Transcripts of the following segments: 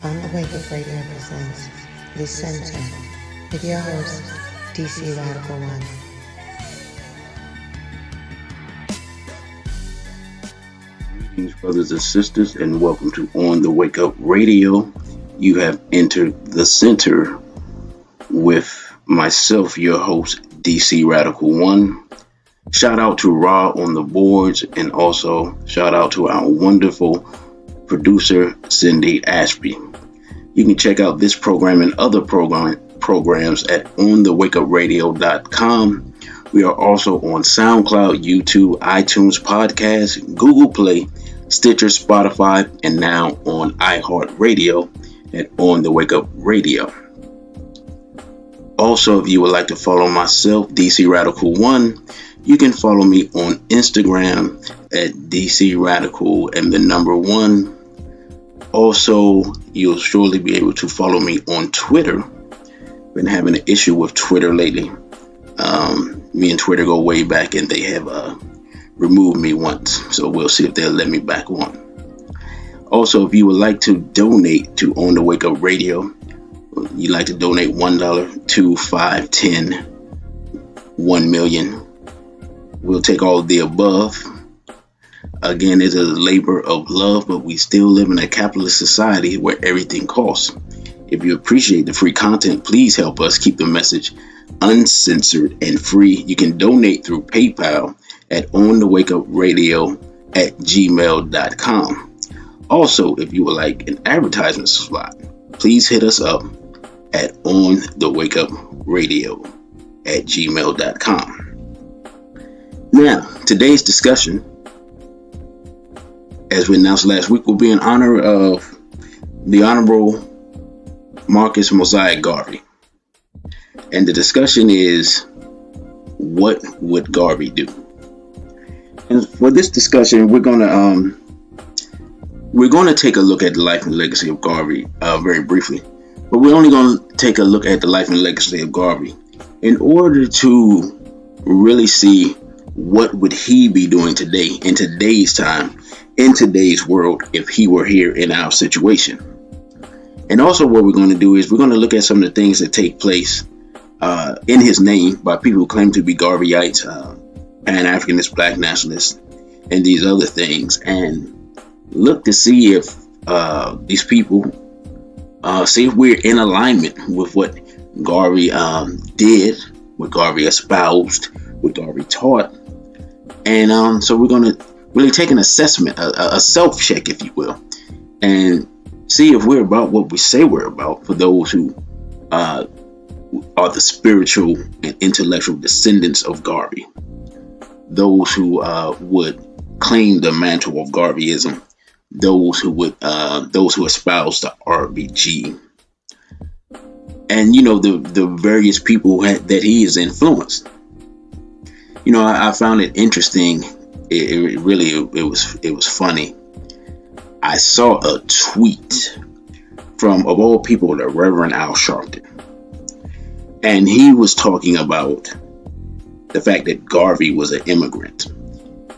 On the Wake Up Radio presents The Center with your host, DC Radical One. Greetings, brothers and sisters, and welcome to On the Wake Up Radio. You have entered the center with myself, your host, DC Radical One. Shout out to Ra on the boards, and also shout out to our wonderful producer, Cindy Ashby. You can check out this program and other programs at onthewakeupradio.com. We are also on SoundCloud, YouTube, iTunes Podcasts, Google Play, Stitcher, Spotify, and now on iHeartRadio at On the Wake Up Radio. Also, if you would like to follow myself, DC Radical One, you can follow me on Instagram at DC Radical and the number 1. Also, you'll surely be able to follow me on Twitter. Been having an issue with Twitter lately. Me and Twitter go way back, and they have removed me once. So we'll see if they'll let me back on. Also, if you would like to donate to On the Wake Up Radio, you'd like to donate $1, $2, $5, $10, $1 million. We'll take all of the above. Again, it's a labor of love, but we still live in a capitalist society where everything costs. If you appreciate the free content, please help us keep the message uncensored and free. You can donate through PayPal at onthewakeupradio@gmail.com. Also, if you would like an advertisement slot, please hit us up at onthewakeupradio@gmail.com. Now, today's discussion, as we announced last week, will be in honor of the Honorable Marcus Mosiah Garvey. And the discussion is, what would Garvey do? And for this discussion, we're gonna take a look at the life and legacy of Garvey very briefly. But we're only gonna take a look at the life and legacy of Garvey in order to really see what would he be doing today, in today's time, in today's world, if he were here in our situation. And also what we're going to do is we're going to look at some of the things that take place in his name by people who claim to be Garveyites, Pan-Africanists, Black nationalists, and these other things, and look to see if these people, see if we're in alignment with what Garvey did, what Garvey espoused, what Garvey taught. And so we're going to really take an assessment, a self-check, if you will, and see if we're about what we say we're about, for those who are the spiritual and intellectual descendants of Garvey, those who would claim the mantle of Garveyism, those who espouse the RBG, and the various people that he has influenced. I found it interesting. It was funny. I saw a tweet from, of all people, the Reverend Al Sharpton, and he was talking about the fact that Garvey was an immigrant,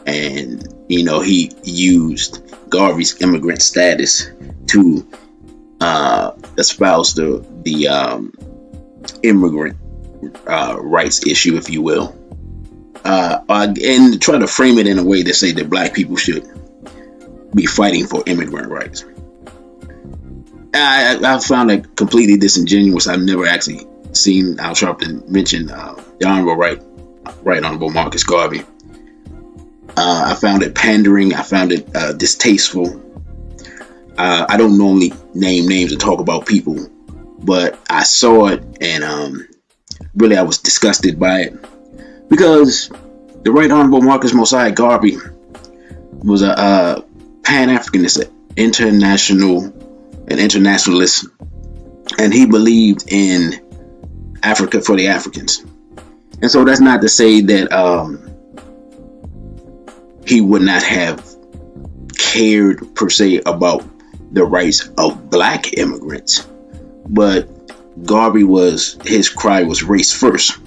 and he used Garvey's immigrant status to espouse the immigrant rights issue, if you will. And try to frame it in a way to say that black people should be fighting for immigrant rights. I found it completely disingenuous. I've never actually seen Al Sharpton mention the Honorable Right Honorable Marcus Garvey. I found it pandering. I found it distasteful. I don't normally name names and talk about people, but I saw it, and really I was disgusted by it. Because the Right Honorable Marcus Mosiah Garvey was a Pan-Africanist, an internationalist, and he believed in Africa for the Africans. And so that's not to say that he would not have cared per se about the rights of black immigrants, but Garvey his cry was race first.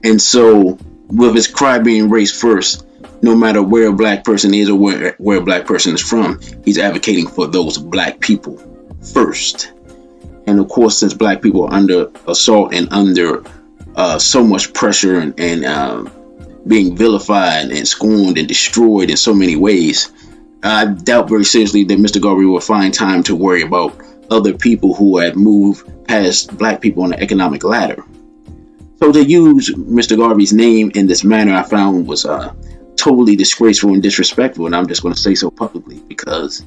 And so with his cry being race first, no matter where a black person is or where a black person is from, he's advocating for those black people first. And of course, since black people are under assault and under so much pressure and being vilified and scorned and destroyed in so many ways, I doubt very seriously that Mr. Garvey will find time to worry about other people who had moved past black people on the economic ladder. So to use Mr. Garvey's name in this manner, I found was totally disgraceful and disrespectful, and I'm just going to say so publicly because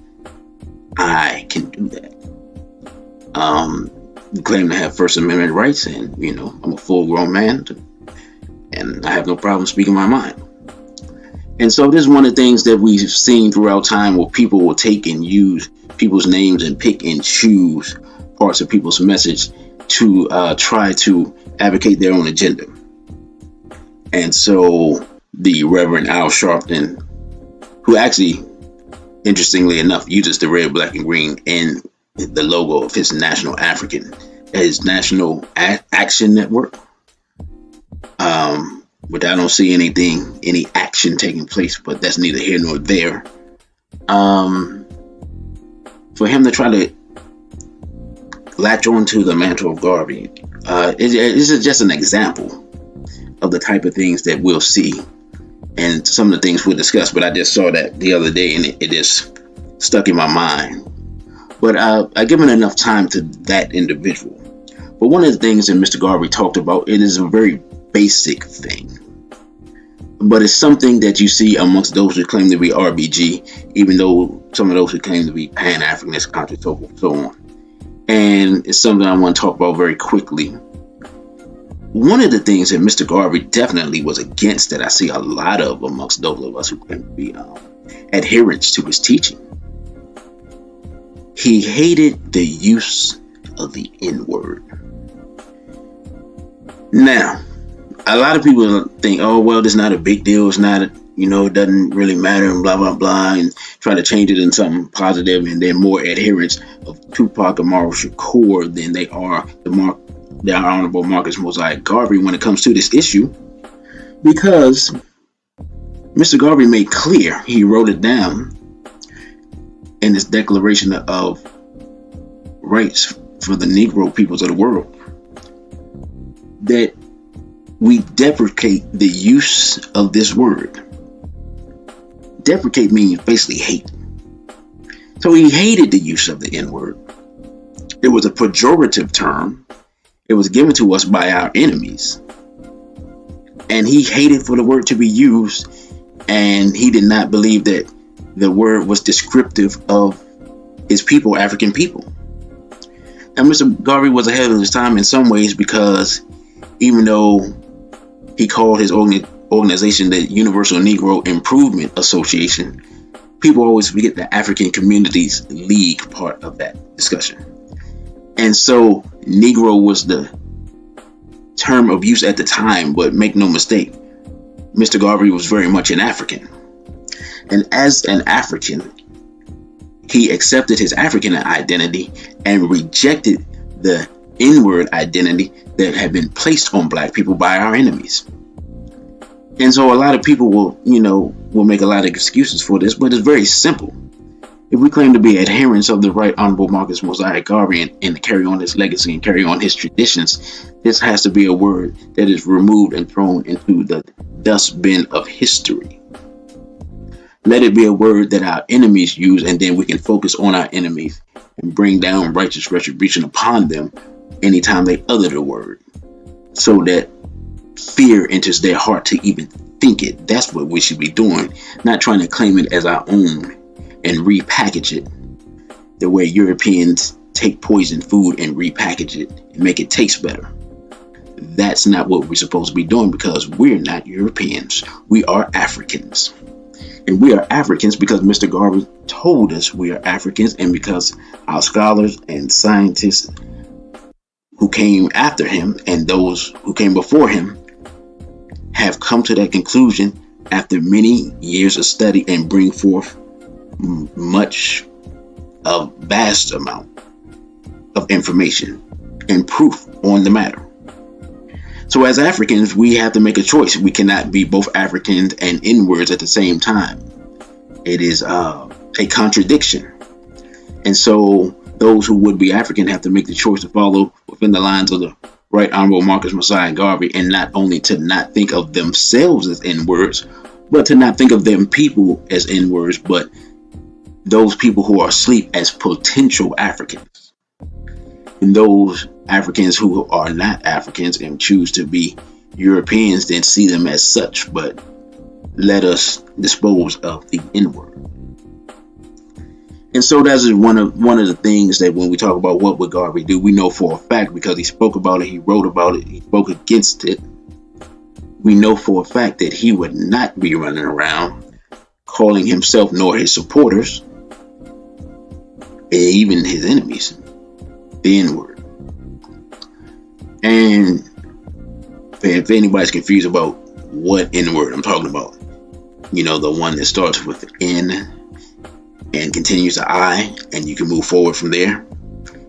I can do that. Claim to have First Amendment rights, and I'm a full-grown man, and I have no problem speaking my mind. And so this is one of the things that we've seen throughout time, where people will take and use people's names and pick and choose parts of people's message to try to advocate their own agenda. And so the Reverend Al Sharpton, who actually, interestingly enough, uses the red, black, and green in the logo of his National National Action Network, but I don't see any action taking place, but that's neither here nor there. For him to try to latch onto the mantle of Garvey, this is just an example of the type of things that we'll see and some of the things we'll discuss. But I just saw that the other day, and it just stuck in my mind. But I given enough time to that individual. But one of the things that Mr. Garvey talked about, it is a very basic thing, but it's something that you see amongst those who claim to be RBG, even though some of those who claim to be Pan-Africanist, conscious, so on. And it's something I want to talk about very quickly. One of the things that Mr. Garvey definitely was against, that I see a lot of amongst those of us who claim to be adherents to his teaching, he hated the use of the N-word. Now, a lot of people think, oh, well, it's not a big deal. It's not, it doesn't really matter, and blah, blah, blah, and try to change it into something positive. And they're more adherents of Tupac Amaru Shakur than they are the Honorable Marcus Mosiah Garvey when it comes to this issue. Because Mr. Garvey made clear, he wrote it down in his Declaration of Rights for the Negro peoples of the world, that we deprecate the use of this word. Deprecate means basically hate. So he hated the use of the N-word. It was a pejorative term. It was given to us by our enemies. And he hated for the word to be used, and he did not believe that the word was descriptive of his people, African people. Now, Mr. Garvey was ahead of his time in some ways, because even though he called his organization the Universal Negro Improvement Association, people always forget the African Communities League part of that discussion. And so Negro was the term of use at the time, but make no mistake, Mr. Garvey was very much an African. And as an African, he accepted his African identity and rejected the N-word identity that had been placed on black people by our enemies. And so a lot of people will make a lot of excuses for this, but it's very simple. If we claim to be adherents of the Right Honorable Marcus Mosiah Garvey and to carry on his legacy and carry on his traditions, this has to be a word that is removed and thrown into the dustbin of history. Let it be a word that our enemies use, and then we can focus on our enemies and bring down righteous retribution upon them anytime they utter the word, so that fear enters their heart to even think it. That's what we should be doing, not trying to claim it as our own and repackage it the way Europeans take poison food and repackage it and make it taste better. That's not what we're supposed to be doing, because we're not Europeans. We are Africans. And we are Africans because Mr. Garvey told us we are Africans, and because our scholars and scientists who came after him and those who came before him have come to that conclusion after many years of study and bring forth a vast amount of information and proof on the matter. So as Africans, we have to make a choice. We cannot be both Africans and N-words at the same time. It is a contradiction. And so those who would be African have to make the choice to follow within the lines of the Right Honorable Marcus Mosiah Garvey, and not only to not think of themselves as N-words, but to not think of them people as N-words, but those people who are asleep as potential Africans. And those Africans who are not Africans and choose to be Europeans then see them as such, but let us dispose of the N-word. And so that's one of the things that when we talk about what would Garvey do, we know for a fact, because he spoke about it, he wrote about it, he spoke against it. We know for a fact that he would not be running around calling himself nor his supporters, and even his enemies, the N-word. And if anybody's confused about what N-word I'm talking about, you know, the one that starts with N and continues to I, and you can move forward from there.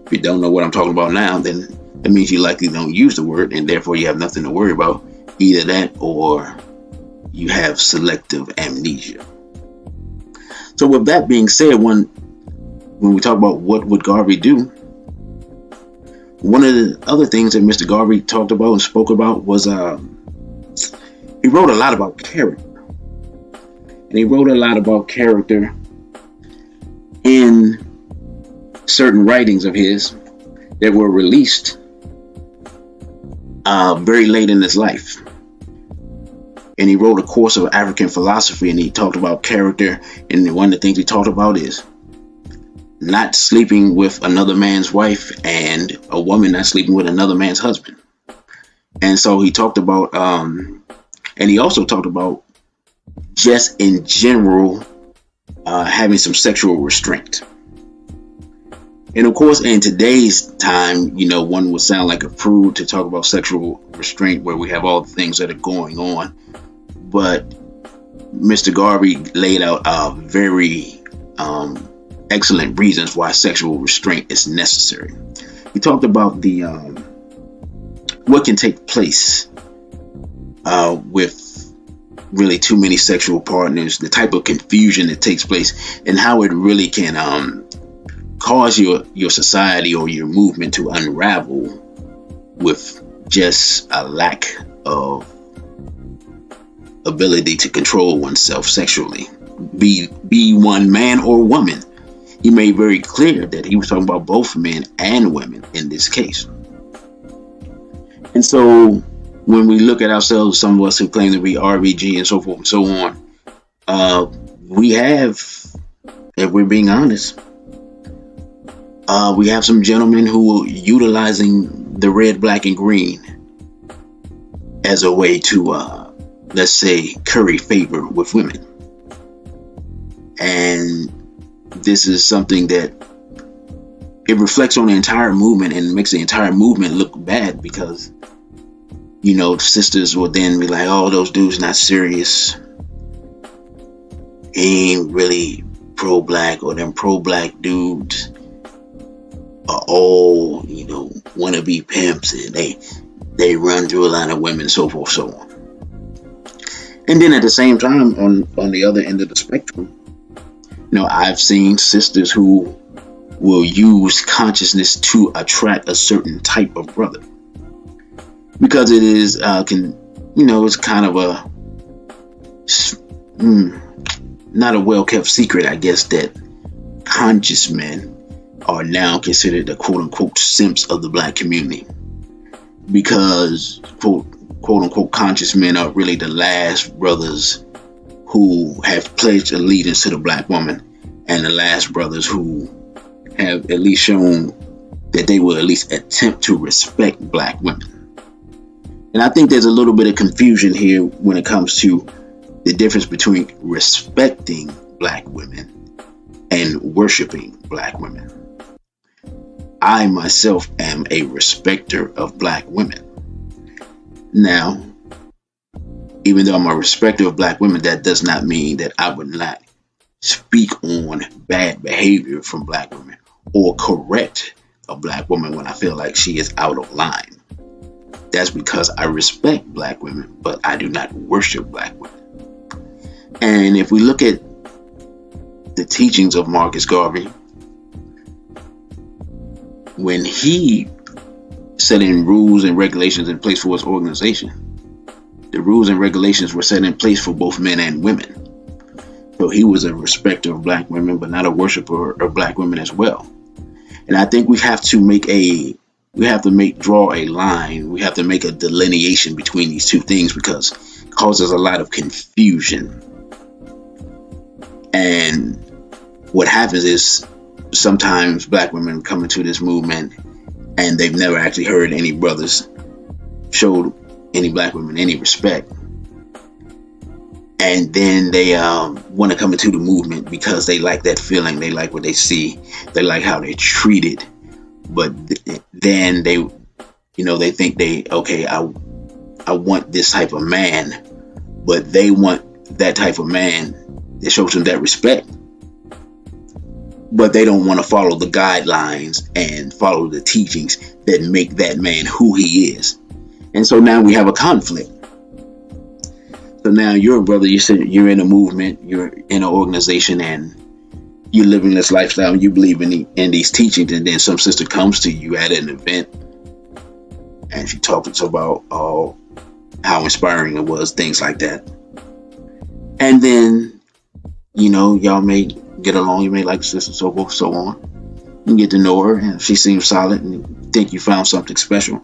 If you don't know what I'm talking about now, then that means you likely don't use the word, and therefore you have nothing to worry about. Either that or you have selective amnesia. So with that being said, when we talk about what would Garvey do, one of the other things that Mr. Garvey talked about and spoke about was he wrote a lot about character. And he wrote a lot about character in certain writings of his that were released very late in his life. And he wrote a course of African philosophy, and he talked about character. And one of the things he talked about is not sleeping with another man's wife and a woman not sleeping with another man's husband. And so he talked about, and he also talked about just in general having some sexual restraint. And of course, in today's time, you know, one would sound like a prude to talk about sexual restraint where we have all the things that are going on. But Mr. Garvey laid out very excellent reasons why sexual restraint is necessary. He talked about the what can take place with really too many sexual partners, the type of confusion that takes place, and how it really can cause your society or your movement to unravel with just a lack of ability to control oneself sexually, be one man or woman. He made very clear that he was talking about both men and women in this case. And so when we look at ourselves, some of us who claim to be RBG and so forth and so on, we have, if we're being honest, we have some gentlemen who are utilizing the red, black, and green as a way to, let's say, curry favor with women. And this is something that it reflects on the entire movement and makes the entire movement look bad, because, you know, sisters will then be like, oh, those dudes not serious. He ain't really pro-black, or them pro-black dudes are all, you know, wannabe pimps, and they run through a lot of women, so forth, so on. And then at the same time, on the other end of the spectrum, you know, I've seen sisters who will use consciousness to attract a certain type of brother, because it is it's kind of a not a well-kept secret, I guess, that conscious men are now considered the quote-unquote simps of the black community, because quote-unquote conscious men are really the last brothers who have pledged allegiance to the black woman, and the last brothers who have at least shown that they will at least attempt to respect black women. And I think there's a little bit of confusion here when it comes to the difference between respecting black women and worshiping black women. I myself am a respecter of black women. Now, even though I'm a respecter of black women, that does not mean that I would not speak on bad behavior from black women or correct a black woman when I feel like she is out of line. That's because I respect black women, but I do not worship black women. And if we look at the teachings of Marcus Garvey, when he set in rules and regulations in place for his organization, the rules and regulations were set in place for both men and women. So he was a respecter of black women, but not a worshiper of black women as well. And I think we have to draw a line. We have to make a delineation between these two things, because it causes a lot of confusion. And what happens is sometimes black women come into this movement and they've never actually heard any brothers show any black women any respect. And then they want to come into the movement because they like that feeling. They like what they see. They like how they're treated. But then they think I want this type of man. But they want that type of man that shows them that respect. But they don't want to follow the guidelines and follow the teachings that make that man who he is. And so now we have a conflict. So now you're a brother, you're in a movement, you're in an organization, and you're living this lifestyle, and you believe in these teachings, and then some sister comes to you at an event and she talks about how inspiring it was, things like that. And then, y'all may get along, you may like the sister, so forth, so on. You get to know her, and she seems solid, and you think you found something special.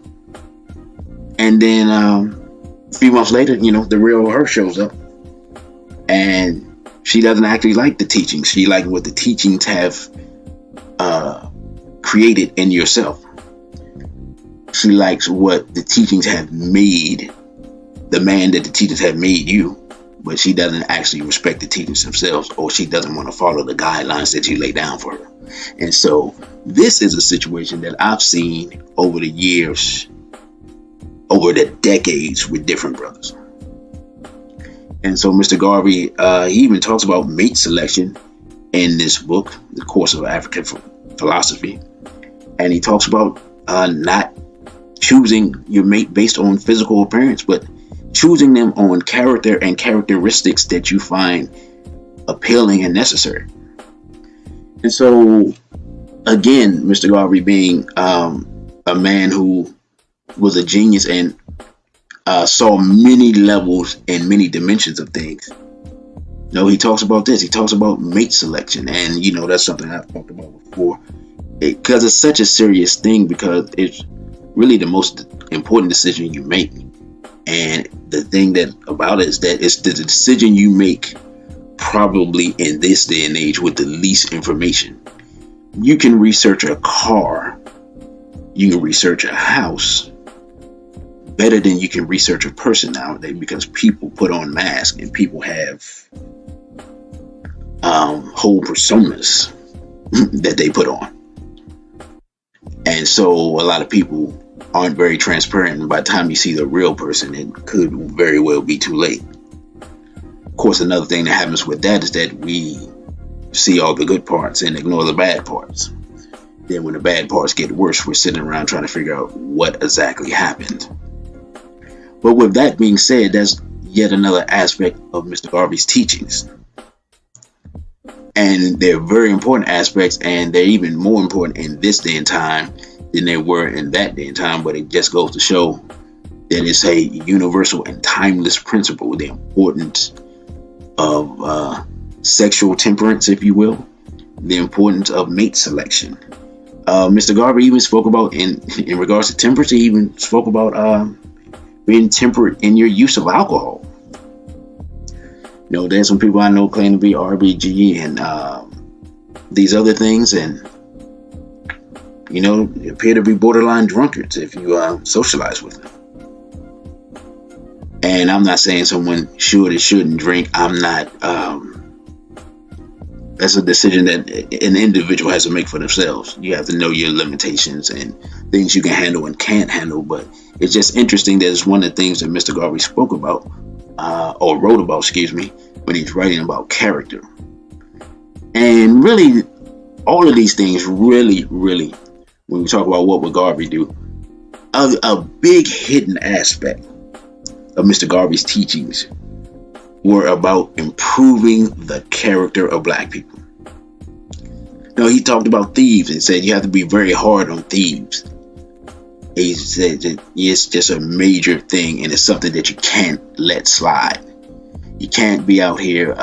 And then a few months later, the real her shows up, and she doesn't actually like the teachings. She likes what the teachings have created in yourself. She likes what the teachings have made, the man that the teachings have made you, but she doesn't actually respect the teachings themselves, or she doesn't want to follow the guidelines that you lay down for her. And so this is a situation that I've seen over the years, over the decades, with different brothers. And so Mr. Garvey, he even talks about mate selection in this book, The Course of African Philosophy. And he talks about not choosing your mate based on physical appearance, but choosing them on character and characteristics that you find appealing and necessary. And so, again, Mr. Garvey being a man who was a genius and saw many levels and many dimensions of things. He talks about this. He talks about mate selection, and that's something I've talked about before, because it's such a serious thing, because it's really the most important decision you make. And the thing about it is that it's the decision you make probably in this day and age with the least information. You can research a car, you can research a house better than you can research a person nowadays, because people put on masks and people have whole personas that they put on. And so a lot of people aren't very transparent, and by the time you see the real person, it could very well be too late. Of course, another thing that happens with that is that we see all the good parts and ignore the bad parts. Then when the bad parts get worse, we're sitting around trying to figure out what exactly happened. But with that being said, that's yet another aspect of Mr. Garvey's teachings. And they're very important aspects, and they're even more important in this day and time than they were in that day and time. But it just goes to show that it's a universal and timeless principle, the importance of sexual temperance, if you will, the importance of mate selection. Mr. Garvey even spoke about, in regards to temperance, he even spoke about being temperate in your use of alcohol. There's some people I know claim to be RBG and these other things, and appear to be borderline drunkards if you socialize with them. And I'm not saying someone should or shouldn't drink. I'm not. That's a decision that an individual has to make for themselves. You have to know your limitations and things you can handle and can't handle. But it's just interesting that it's one of the things that Mr. Garvey spoke about, or wrote about, when he's writing about character. And really, all of these things really, when we talk about what would Garvey do, a big hidden aspect of Mr. Garvey's teachings were about improving the character of black people. No, he talked about thieves and said you have to be very hard on thieves. He said that it's just a major thing and it's something that you can't let slide. You can't be out here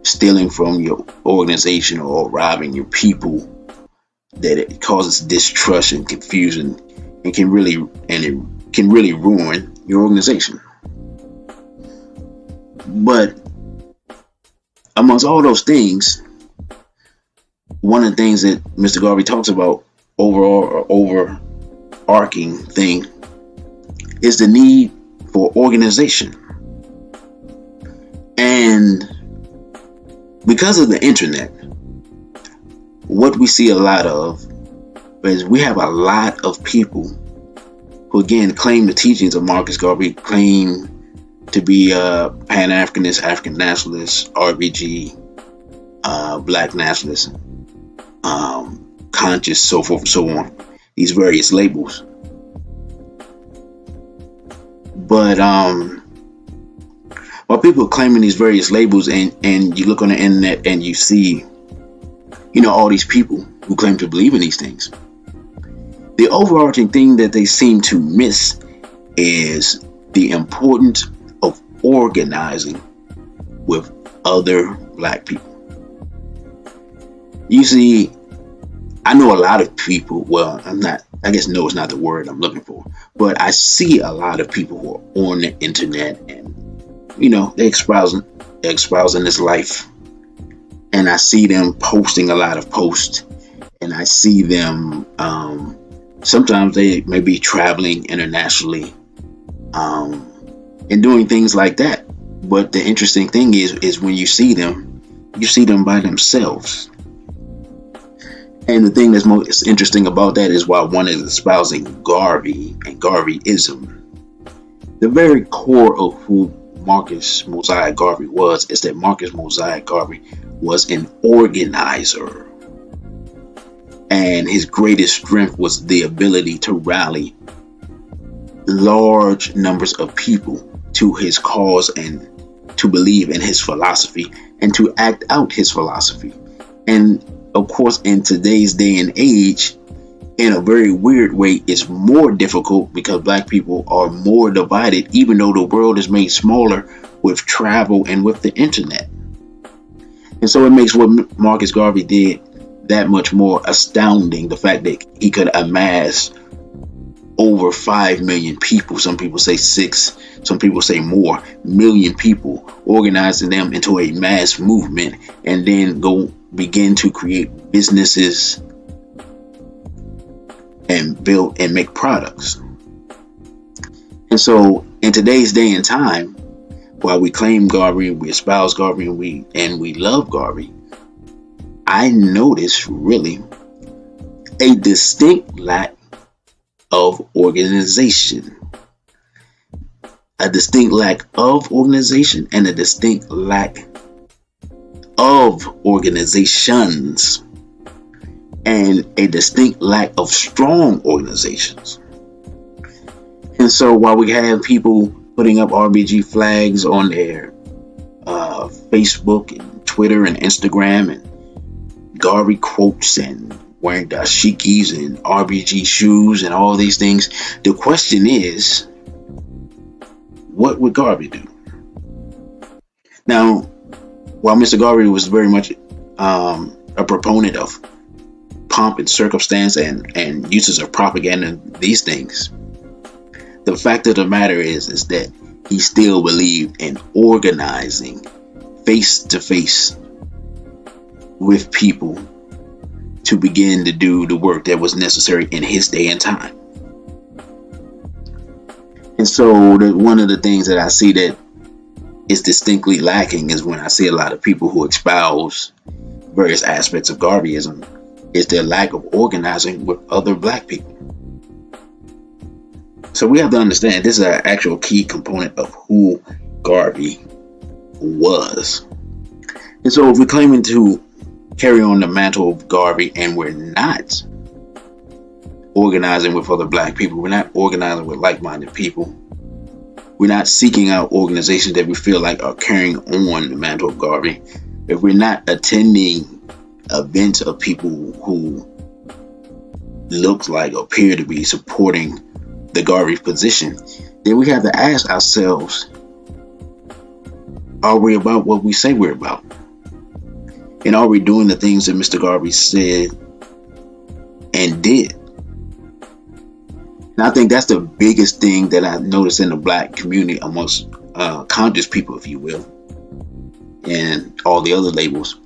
stealing from your organization or robbing your people. That it causes distrust and confusion and can really ruin your organization. But amongst all those things, one of the things that Mr. Garvey talks about overarching thing is the need for organization. And because of the internet, what we see a lot of is we have a lot of people who again claim the teachings of Marcus Garvey, claim to be Pan-Africanist, African nationalist, RBG, Black nationalist, conscious, so forth and so on. These various labels. But while people are claiming these various labels, and you look on the internet and you see, all these people who claim to believe in these things, the overarching thing that they seem to miss is the importance of organizing with other Black people. You see, I know a lot of people, well, I guess no is not the word I'm looking for, but I see a lot of people who are on the internet and, they're espousing this life. And I see them posting a lot of posts, and I see them, sometimes they may be traveling internationally, and doing things like that. But the interesting thing is when you see them by themselves. And the thing that's most interesting about that is while one is espousing Garvey and Garveyism, the very core of who Marcus Mosiah Garvey was is that Marcus Mosiah Garvey was an organizer. And his greatest strength was the ability to rally large numbers of people to his cause and to believe in his philosophy and to act out his philosophy. And of course, in today's day and age, in a very weird way, it's more difficult because Black people are more divided, even though the world is made smaller with travel and with the internet. And so it makes what Marcus Garvey did that much more astounding. The fact that he could amass over 5 million people, some people say 6, some people say more, million people, organizing them into a mass movement, and then go begin to create businesses and build and make products. And so in today's day and time, while we claim Garvey, we espouse Garvey, and we love Garvey, I notice really a distinct lack of organization. A distinct lack of organization and a distinct lack of organizations, and a distinct lack of strong organizations. And so while we have people putting up RBG flags on their Facebook and Twitter and Instagram, and Garvey quotes, and wearing dashikis and RBG shoes and all these things, the question is, what would Garvey do? Now, while Mr. Garvey was very much a proponent of pomp and circumstance and uses of propaganda, these things, the fact of the matter is that he still believed in organizing face to face with people to begin to do the work that was necessary in his day and time. And so one of the things that I see that is distinctly lacking is when I see a lot of people who espouse various aspects of Garveyism is their lack of organizing with other Black people. So we have to understand this is an actual key component of who Garvey was. And so if we're claiming to carry on the mantle of Garvey and we're not organizing with other Black people, we're not organizing with like-minded people, we're not seeking out organizations that we feel like are carrying on the mantle of Garvey, if we're not attending events of people who look like or appear to be supporting the Garvey position, then we have to ask ourselves, are we about what we say we're about? And are we doing the things that Mr. Garvey said and did? And I think that's the biggest thing that I noticed in the black community amongst conscious people, if you will, and all the other labels,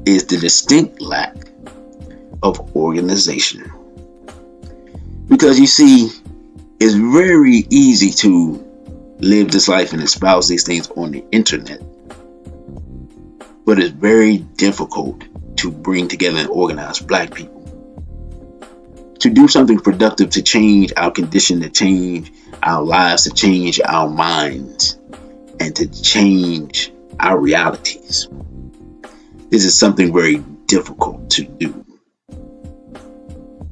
is the distinct lack of organization. Because you see, it's very easy to live this life and espouse these things on the internet, but it's very difficult to bring together and organize black people to do something productive, to change our condition, to change our lives, to change our minds, and to change our realities. This is something very difficult to do.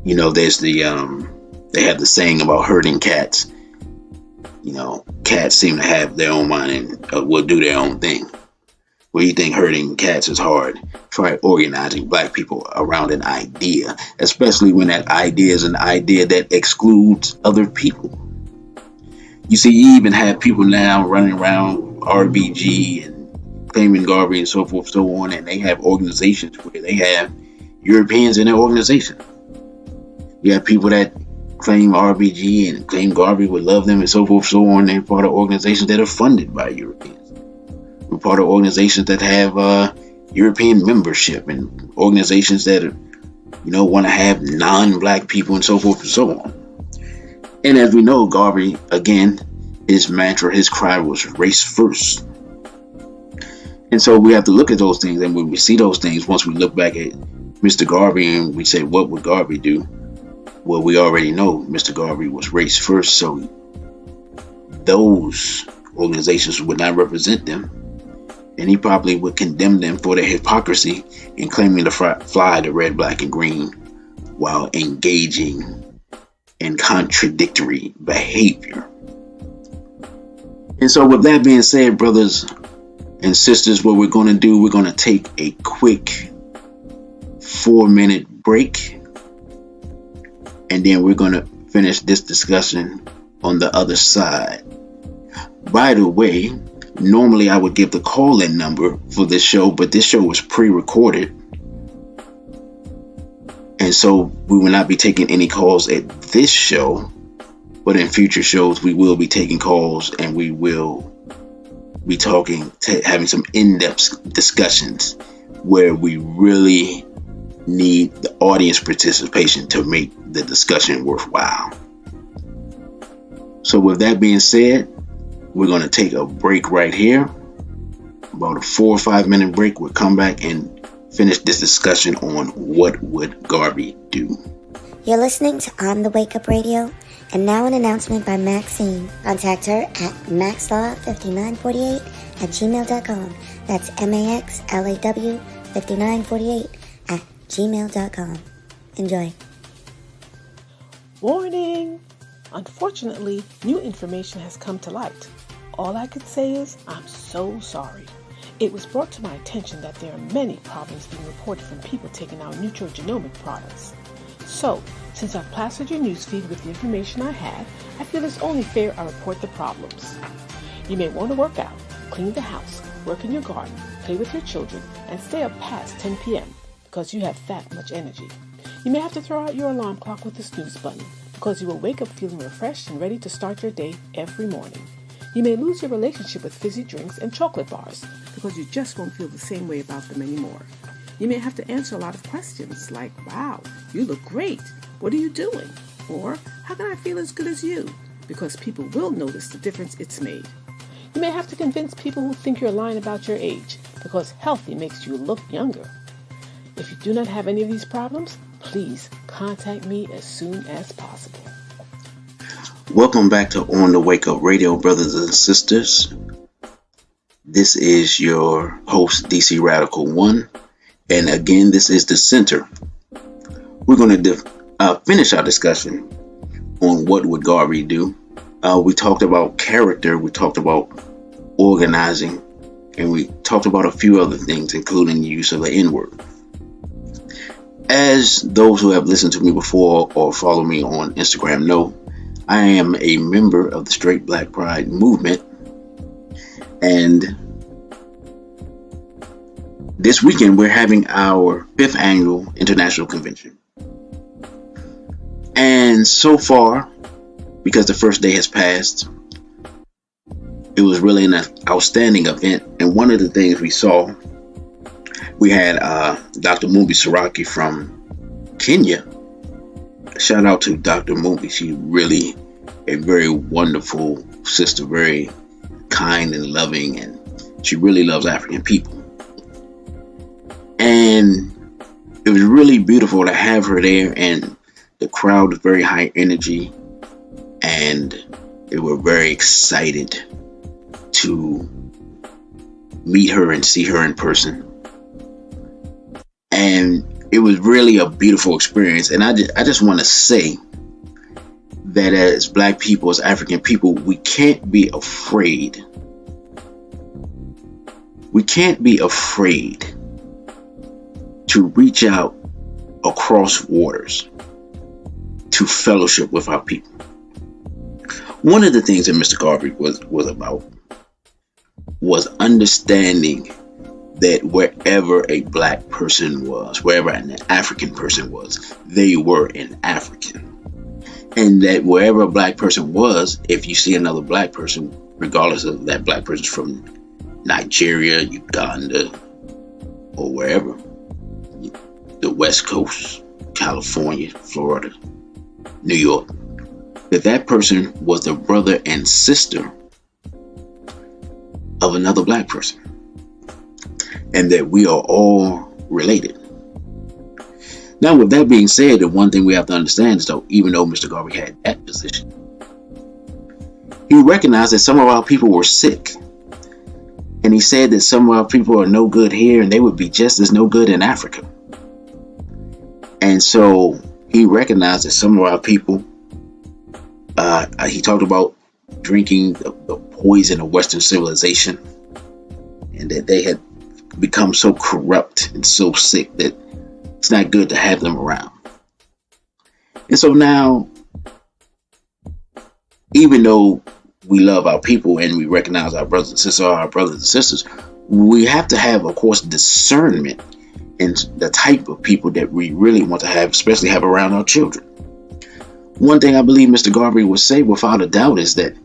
You know, there's they have the saying about herding cats. You know, cats seem to have their own mind and will do their own thing. Well, you think herding cats is hard? Try organizing black people around an idea, especially when that idea is an idea that excludes other people. You see, you even have people now running around RBG and claiming Garvey and so forth, so on, and they have organizations where they have Europeans in their organization. You have people that claim RBG and claim Garvey would love them and so forth, so on. They're part of organizations that are funded by Europeans. We're part of organizations that have European membership and organizations that want to have non-black people and so forth and so on. And as we know, Garvey, again, his mantra, his cry was race first. And so we have to look at those things, and when we see those things, once we look back at Mr. Garvey and we say, what would Garvey do? Well, we already know Mr. Garvey was race first, so those organizations would not represent them. And he probably would condemn them for their hypocrisy in claiming to fly the red, black, and green while engaging in contradictory behavior. And so with that being said, brothers and sisters, what we're going to do, we're going to take a quick 4-minute break. And then we're going to finish this discussion on the other side. By the way, normally I would give the call-in number for this show, but this show was pre-recorded. And so we will not be taking any calls at this show, but in future shows we will be taking calls, and we will be having some in-depth discussions where we really need the audience participation to make the discussion worthwhile. So with that being said, we're going to take a break right here, about a 4 or 5 minute break. We'll come back and finish this discussion on what would Garvey do. You're listening to On the Wake Up Radio, and now an announcement by Maxine. Contact her at maxlaw5948@gmail.com. That's maxlaw5948@gmail.com. Enjoy. Warning! Unfortunately, new information has come to light. All I could say is, I'm so sorry. It was brought to my attention that there are many problems being reported from people taking our nutrigenomic products. So, since I've plastered your newsfeed with the information I have, I feel it's only fair I report the problems. You may want to work out, clean the house, work in your garden, play with your children, and stay up past 10 p.m. because you have that much energy. You may have to throw out your alarm clock with the snooze button because you will wake up feeling refreshed and ready to start your day every morning. You may lose your relationship with fizzy drinks and chocolate bars because you just won't feel the same way about them anymore. You may have to answer a lot of questions like, wow, you look great. What are you doing? Or, how can I feel as good as you? Because people will notice the difference it's made. You may have to convince people who think you're lying about your age because healthy makes you look younger. If you do not have any of these problems, please contact me as soon as possible. Welcome back to On the Wake Up Radio, brothers and sisters. This is your host, DC Radical 1. And again, this is the center. We're going to finish our discussion on what would Garvey do. We talked about character, we talked about organizing, and we talked about a few other things, including the use of the N-word. As those who have listened to me before or follow me on Instagram know, I am a member of the Straight Black Pride movement. And this weekend we're having our 5th annual international convention. And so far, because the first day has passed, it was really an outstanding event. And one of the things we saw, we had Dr. Mumbi Saraki from Kenya. Shout out to Dr. Mumbi. She's really a very wonderful sister, very kind and loving, and she really loves African people. And it was really beautiful to have her there, and the crowd was very high energy, and they were very excited to meet her and see her in person. And it was really a beautiful experience. And I just want to say that as Black people, as African people, we can't be afraid. We can't be afraid to reach out across waters to fellowship with our people. One of the things that Mr. Garvey was about was understanding that wherever a Black person was, wherever an African person was, they were an African. And that wherever a Black person was, if you see another Black person, regardless of that Black person's from Nigeria, Uganda, or wherever, the West Coast, California, Florida, New York, that person was the brother and sister of another Black person. And that we are all related. Now, with that being said, the one thing we have to understand is, though, even though Mr. Garvey had that position, he recognized that some of our people were sick. And he said that some of our people are no good here and they would be just as no good in Africa. And so he recognized that some of our people, he talked about drinking the poison of Western civilization, and that they had become so corrupt and so sick that it's not good to have them around. And so now, even though we love our people and we recognize our brothers and sisters are our brothers and sisters, we have to have, of course, discernment in the type of people that we really want to have, especially have around our children. One thing I believe Mr. Garvey would say without a doubt is that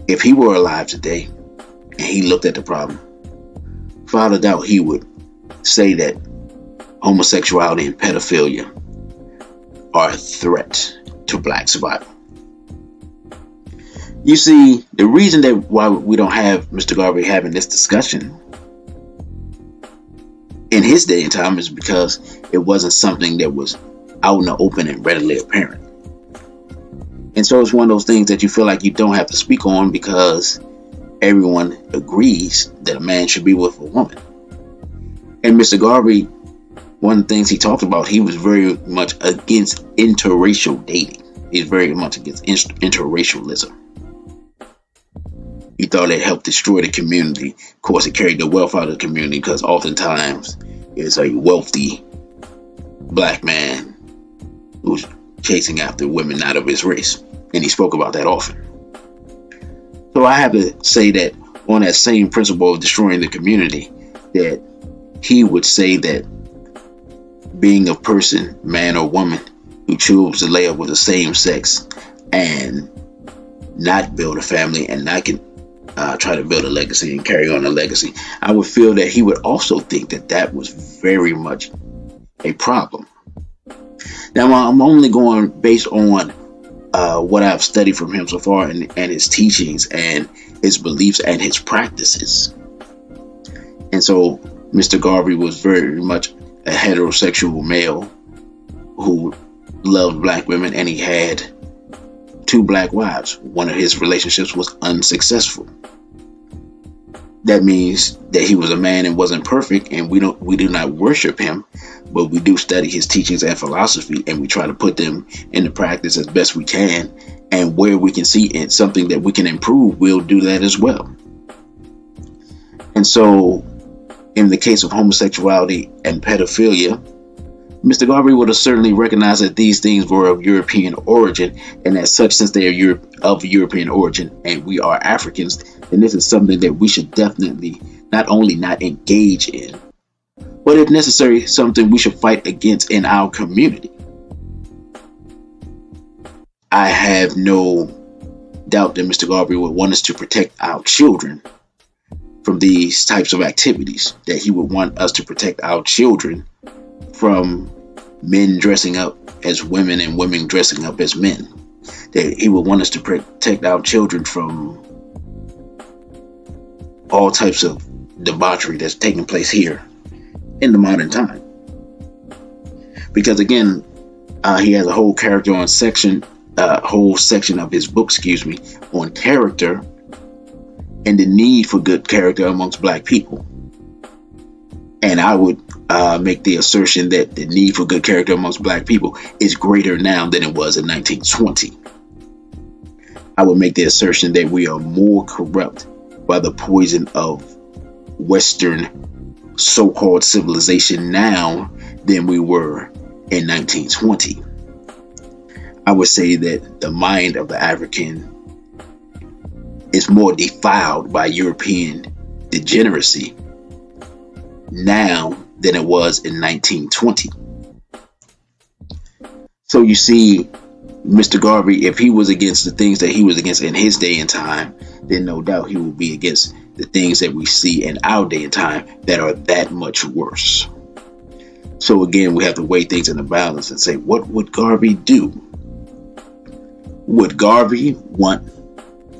if he were alive today and he looked at the problem, without a doubt he would say that homosexuality and pedophilia are a threat to Black survival. You see, the reason that why we don't have Mr. Garvey having this discussion in his day and time is because it wasn't something that was out in the open and readily apparent. And so it's one of those things that you feel like you don't have to speak on because everyone agrees that a man should be with a woman. And Mr. Garvey, one of the things he talked about, he was very much against interracial dating. He's very much against interracialism. He thought it helped destroy the community. Of course, it carried the wealth out of the community because oftentimes it's a wealthy Black man who's chasing after women not of his race. And he spoke about that often. So I have to say that on that same principle of destroying the community, that he would say that being a person, man or woman, who chooses to lay up with the same sex and not build a family and not try to build a legacy and carry on a legacy, I would feel that he would also think that that was very much a problem. Now, I'm only going based on what I've studied from him so far and his teachings and his beliefs and his practices. And so Mr. Garvey was very much a heterosexual male who loved Black women, and he had 2 Black wives. One of his relationships was unsuccessful. That means that he was a man and wasn't perfect, and we do not worship him, but we do study his teachings and philosophy, and we try to put them into practice as best we can. And where we can see it's something that we can improve, we'll do that as well. And so in the case of homosexuality and pedophilia, Mr. Garvey would have certainly recognized that these things were of European origin, and as such, since they are of European origin and we are Africans, then this is something that we should definitely not only not engage in, but if necessary, something we should fight against in our community. I have no doubt that Mr. Garvey would want us to protect our children from these types of activities, that he would want us to protect our children from men dressing up as women and women dressing up as men, that he would want us to protect our children from all types of debauchery that's taking place here in the modern time. Because again, he has a whole whole section of his book, on character and the need for good character amongst black people. And I would make the assertion that the need for good character amongst black people is greater now than it was in 1920. I would make the assertion that we are more corrupt by the poison of Western so-called civilization now than we were in 1920. I would say that the mind of the African is more defiled by European degeneracy now than it was in 1920. So you see, Mr. Garvey, if he was against the things that he was against in his day and time, then no doubt he will be against the things that we see in our day and time that are that much worse. So again, we have to weigh things in the balance and say, what would Garvey do? Would Garvey want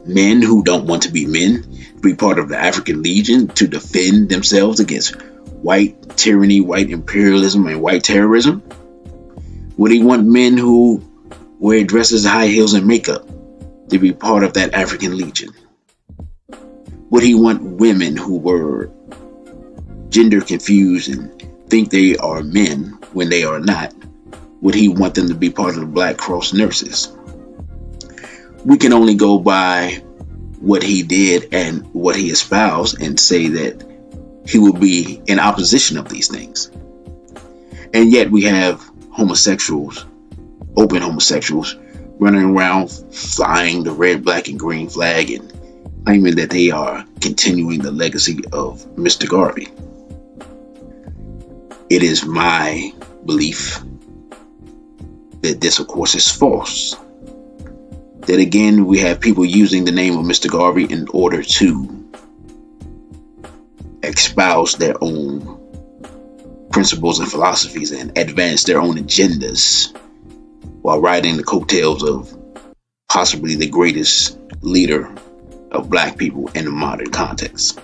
men who don't want to be men to be part of the African Legion to defend themselves against white tyranny, white imperialism, and white terrorism? Would he want men who wear dresses, high heels, and makeup to be part of that African Legion? Would he want women who were gender confused and think they are men when they are not? Would he want them to be part of the Black Cross nurses? We can only go by what he did and what he espoused and say that he will be in opposition of these things. And yet we have homosexuals, open homosexuals, running around flying the red, black, and green flag and claiming that they are continuing the legacy of Mr. Garvey. It is my belief that this, of course, is false. That again, we have people using the name of Mr. Garvey in order to espouse their own principles and philosophies and advance their own agendas while riding the coattails of possibly the greatest leader of black people in the modern context.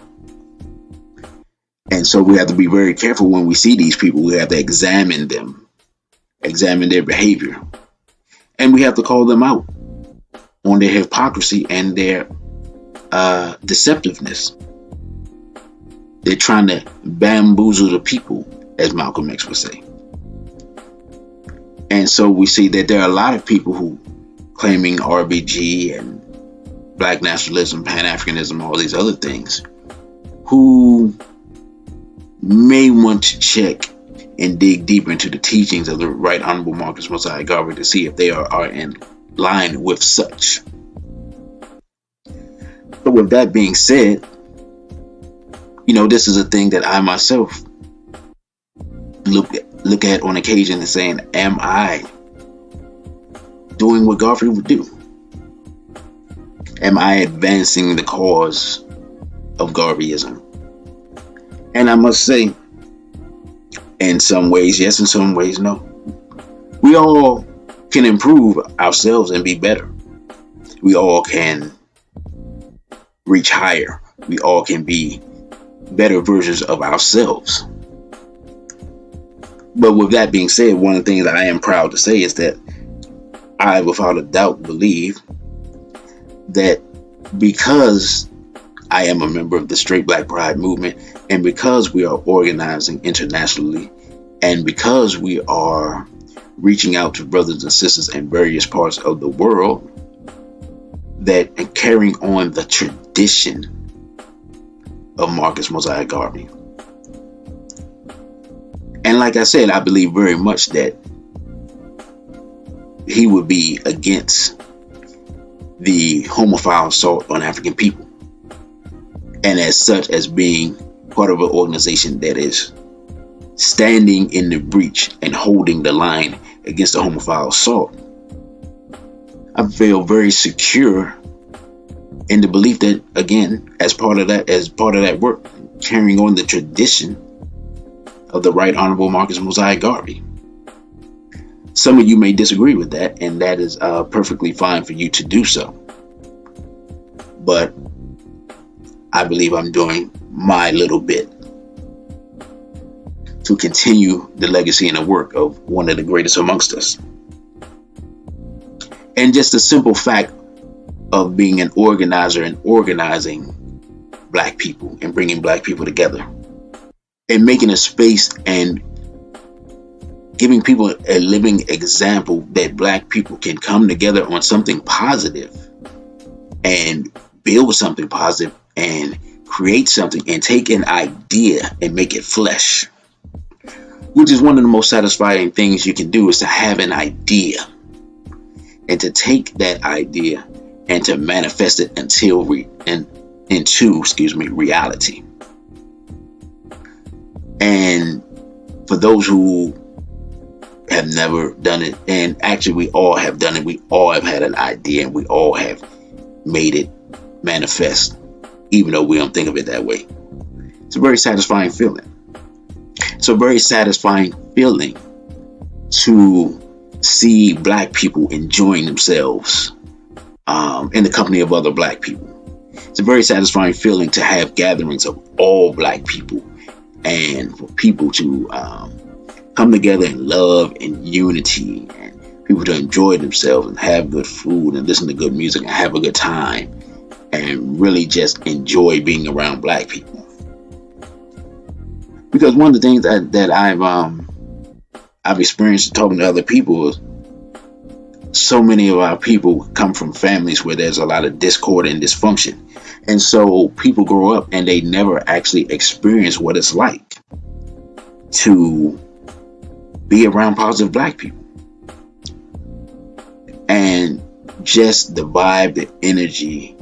And so we have to be very careful when we see these people. We have to examine them, examine their behavior, and we have to call them out on their hypocrisy and their deceptiveness. They're trying to bamboozle the people, as Malcolm X would say. And so we see that there are a lot of people who claiming RBG and black nationalism, Pan-Africanism, all these other things, who may want to check and dig deeper into the teachings of the Right Honorable Marcus Mosiah Garvey to see if they are in line with such. But with that being said, this is a thing that I myself look at on occasion and saying, am I doing what Garvey would do? Am I advancing the cause of Garveyism? And I must say, in some ways, yes, in some ways, no. We all can improve ourselves and be better. We all can reach higher. We all can be better versions of ourselves. But with that being said, one of the things that I am proud to say is that I, without a doubt, believe that because I am a member of the Straight Black Pride movement, and because we are organizing internationally, and because we are reaching out to brothers and sisters in various parts of the world, that and carrying on the tradition of Marcus Mosiah Garvey. And like I said, I believe very much that he would be against the homophile assault on African people. And as such, as being part of an organization that is standing in the breach and holding the line against the homophile assault, I feel very secure in the belief that, again, as part of that work, carrying on the tradition of the Right Honorable Marcus Mosiah Garvey. Some of you may disagree with that, and that is perfectly fine for you to do so. But I believe I'm doing my little bit to continue the legacy and the work of one of the greatest amongst us. And just the simple fact of being an organizer and organizing Black people and bringing Black people together and making a space and giving people a living example that Black people can come together on something positive and build something positive and create something and take an idea and make it flesh, which is one of the most satisfying things you can do, is to have an idea and to take that idea and to manifest it into reality. And for those who have never done it, and actually we all have done it, we all have had an idea and we all have made it manifest, even though we don't think of it that way. It's a very satisfying feeling. It's a very satisfying feeling to see Black people enjoying themselves in the company of other Black people. It's a very satisfying feeling to have gatherings of all Black people and for people to come together in love and unity, and people to enjoy themselves and have good food and listen to good music and have a good time and really just enjoy being around Black people. Because one of the things that I've experienced talking to other people is so many of our people come from families where there's a lot of discord and dysfunction. And so people grow up and they never actually experience what it's like to be around positive Black people. And just the vibe, the energy,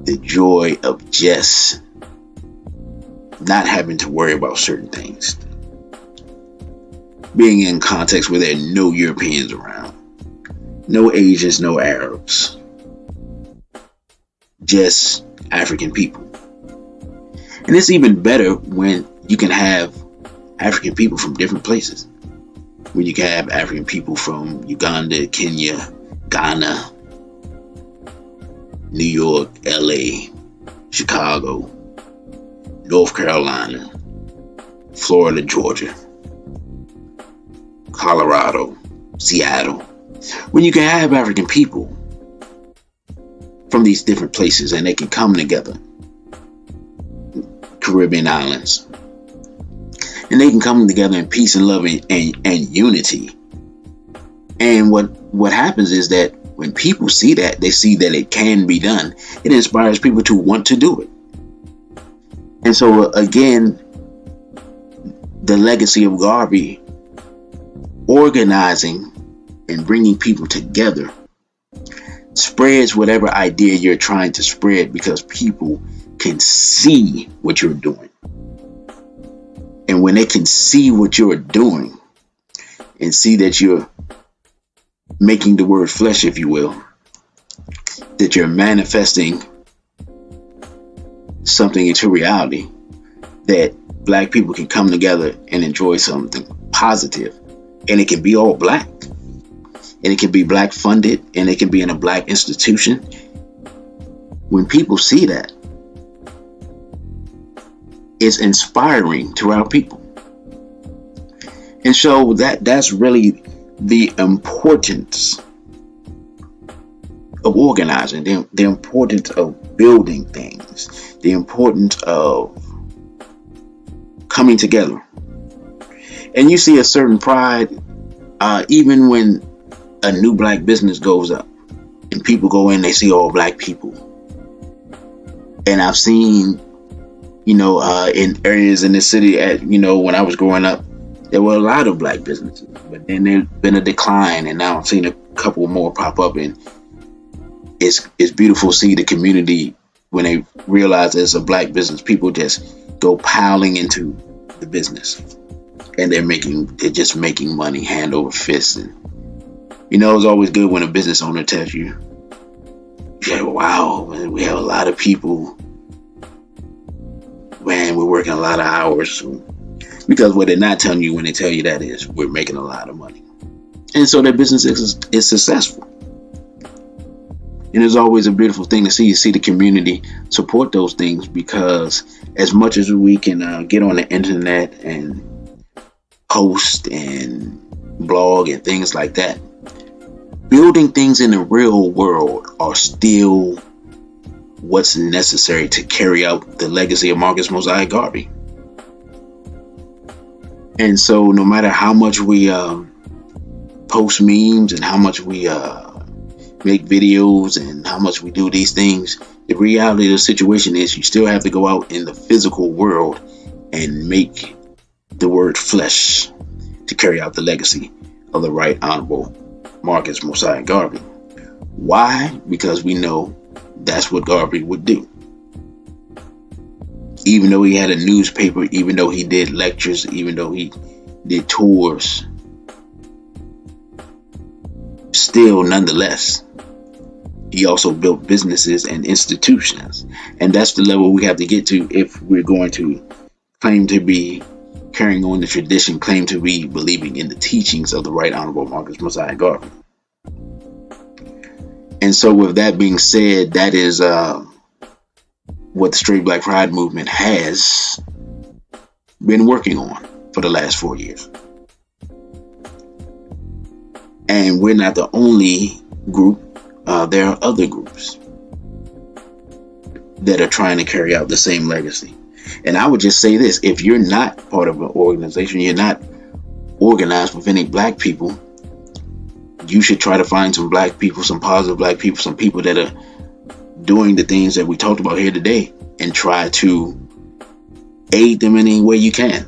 the joy of just not having to worry about certain things. Being in context where there are no Europeans around, no Asians, no Arabs, just African people. And it's even better when you can have African people from different places. When you can have African people from Uganda, Kenya, Ghana, New York, LA, Chicago, North Carolina, Florida, Georgia, Colorado, Seattle. When you can have African people from these different places and they can come together, Caribbean islands, and they can come together in peace and love and unity. And what happens is that when people see that, they see that it can be done. It inspires people to want to do it. And so again, the legacy of Garvey, organizing and bringing people together, spreads whatever idea you're trying to spread, because people can see what you're doing. And when they can see what you're doing and see that you're making the word flesh, if you will, that you're manifesting something into reality, that Black people can come together and enjoy something positive. And it can be all Black. And it can be Black funded, and it can be in a Black institution. When people see that, it's inspiring to our people. And so that's really the importance of organizing, the importance of building things, the importance of coming together. And you see a certain pride even when a new Black business goes up and people go in, they see all Black people. And I've seen, in areas in the city when I was growing up, There were a lot of black businesses, but then there's been a decline, and now I'm seeing a couple more pop up, and it's beautiful to see the community when they realize there's a black business. People just go piling into the business, and they're just making money hand over fist. And it's always good when a business owner tells you, yeah, wow, man, we have a lot of people, man, we're working a lot of hours. Because what they're not telling you when they tell you that is, we're making a lot of money. And so their business is successful. And it's always a beautiful thing to see the community support those things, because as much as we can get on the internet and post and blog and things like that, building things in the real world are still what's necessary to carry out the legacy of Marcus Mosiah Garvey. And so no matter how much we post memes and how much we make videos and how much we do these things, the reality of the situation is you still have to go out in the physical world and make the word flesh to carry out the legacy of the Right Honorable Marcus Mosiah Garvey. Why? Because we know that's what Garvey would do. Even though he had a newspaper, even though he did lectures, even though he did tours, still, nonetheless, he also built businesses and institutions. And that's the level we have to get to if we're going to claim to be carrying on the tradition, claim to be believing in the teachings of the Right Honorable Marcus Mosiah Garvey. And so with that being said, that is what the Straight Black Pride movement has been working on for the last 4 years. And we're not the only group. There are other groups that are trying to carry out the same legacy. And I would just say this: if you're not part of an organization, you're not organized with any black people, you should try to find some black people, some positive black people, some people that are doing the things that we talked about here today, and try to aid them in any way you can.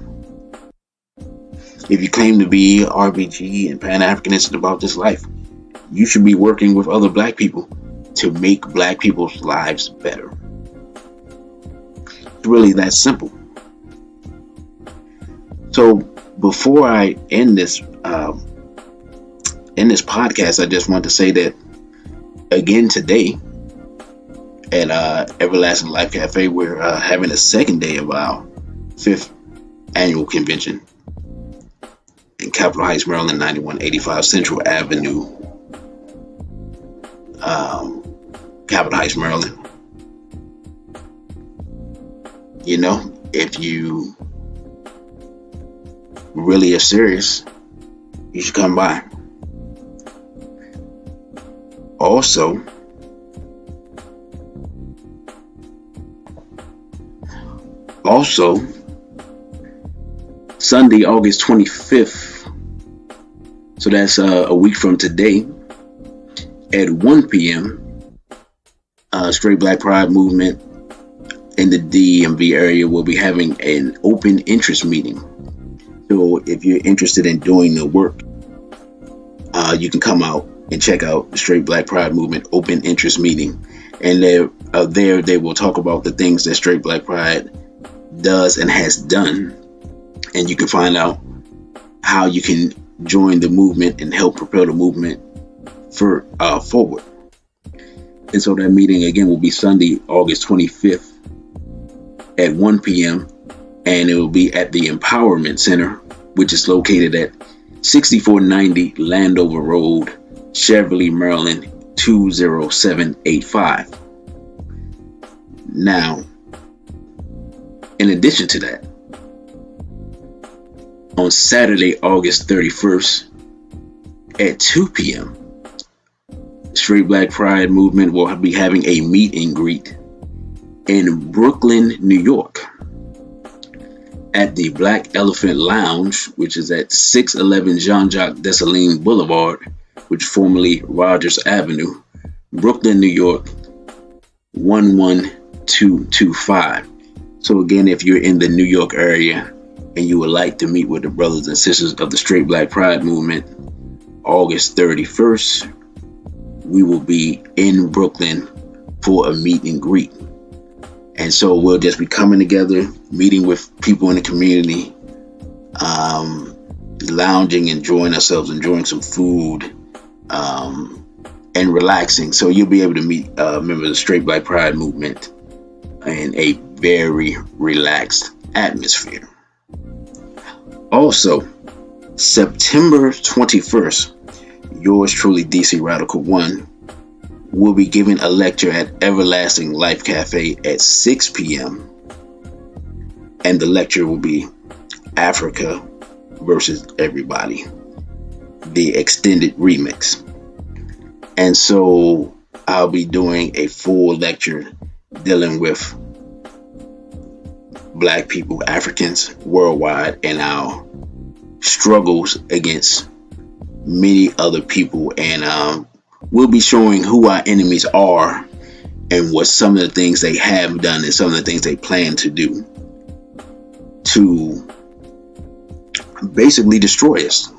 If you claim to be RBG and Pan-Africanist about this life, you should be working with other black people to make black people's lives better. It's really that simple. So before I end this podcast, I just want to say that again today at Everlasting Life Cafe, we're having a second day of our 5th annual convention in Capitol Heights, Maryland, 9185 Central Avenue, Capitol Heights, Maryland. If you really are serious, you should come by. Also, Sunday, August 25th, so that's a week from today, at 1 p.m., Straight Black Pride movement in the DMV area will be having an open interest meeting. So if you're interested in doing the work, you can come out and check out the Straight Black Pride movement open interest meeting. And there they will talk about the things that Straight Black Pride does and has done. And you can find out how you can join the movement and help propel the movement forward. And so that meeting again will be Sunday, August 25th at 1 p.m. and it will be at the Empowerment Center, which is located at 6490 Landover Road, Cheverly, Maryland, 20785. Now, in addition to that, on Saturday, August 31st at 2 p.m., Straight Black Pride movement will be having a meet and greet in Brooklyn, New York, at the Black Elephant Lounge, which is at 611 Jean-Jacques Dessalines Boulevard, which is formerly Rogers Avenue, Brooklyn, New York, 11225. So again, if you're in the New York area and you would like to meet with the brothers and sisters of the Straight Black Pride Movement, August 31st, we will be in Brooklyn for a meet and greet. And so we'll just be coming together, meeting with people in the community, lounging, enjoying ourselves, enjoying some food, and relaxing. So you'll be able to meet members of the Straight Black Pride Movement in a very relaxed atmosphere. Also, September 21st, yours truly, DC Radical 1, will be giving a lecture at Everlasting Life Cafe at 6 p.m. And the lecture will be Africa versus Everybody, the extended remix. And so I'll be doing a full lecture dealing with Black people, Africans worldwide, and our struggles against many other people. And we'll be showing who our enemies are and what some of the things they have done and some of the things they plan to do to basically destroy us.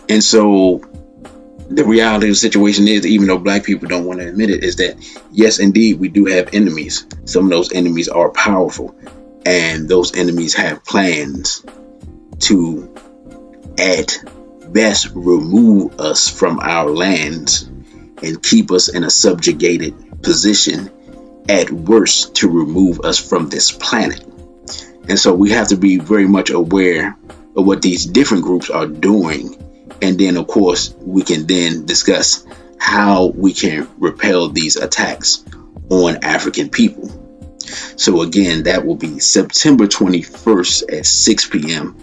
And so the reality of the situation is, even though Black people don't want to admit it, is that yes, indeed, we do have enemies. Some of those enemies are powerful, and those enemies have plans to, at best, remove us from our lands and keep us in a subjugated position, at worst to remove us from this planet. And so we have to be very much aware of what these different groups are doing. And then, of course, we can then discuss how we can repel these attacks on African people. So again, that will be September 21st at 6 p.m.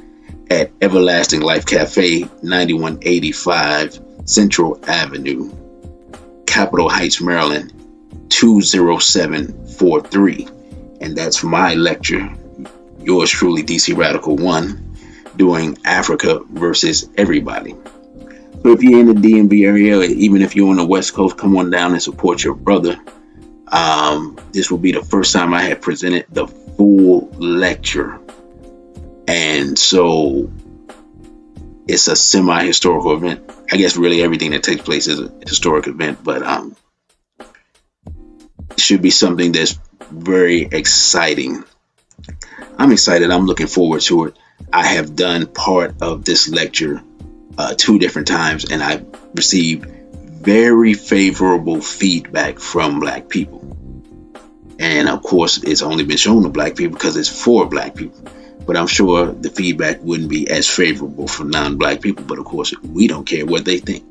at Everlasting Life Cafe, 9185 Central Avenue, Capitol Heights, Maryland, 20743. And that's my lecture, yours truly, DC Radical 1, doing Africa versus Everybody. So if you're in the DMV area, even if you're on the West Coast, come on down and support your brother. This will be the first time I have presented the full lecture. And so it's a semi-historical event. I guess really everything that takes place is a historic event, but it should be something that's very exciting. I'm excited. I'm looking forward to it. I have done part of this lecture 2 different times, and I've received very favorable feedback from Black people. And of course, it's only been shown to Black people because it's for Black people. But I'm sure the feedback wouldn't be as favorable for non-Black people. But of course, we don't care what they think,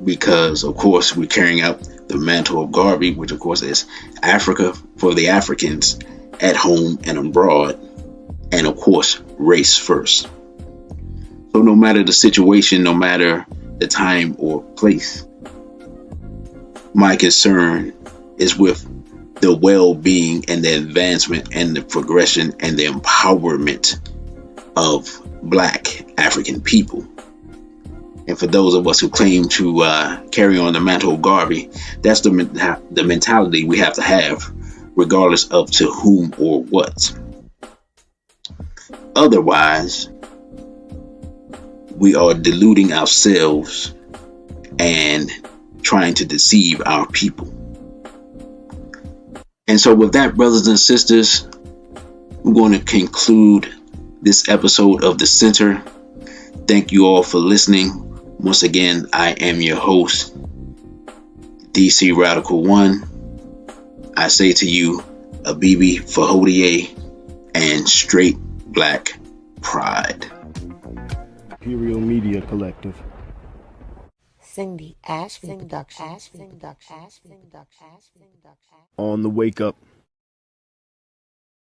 because of course we're carrying out the mantle of Garvey, which of course is Africa for the Africans at home and abroad, and of course race first. So no matter the situation, no matter the time or place, my concern is with the well-being and the advancement and the progression and the empowerment of Black African people. And for those of us who claim to carry on the mantle of Garvey, that's the mentality we have to have, regardless of to whom or what. Otherwise, we are deluding ourselves and trying to deceive our people. And so with that, brothers and sisters, we're going to conclude this episode of The Center. Thank you all for listening. Once again, I am your host, DC Radical 1. I say to you, Abibi Fahodie and Straight Black Pride. Imperial Media Collective. Cindy Ashby Productions. On the wake up.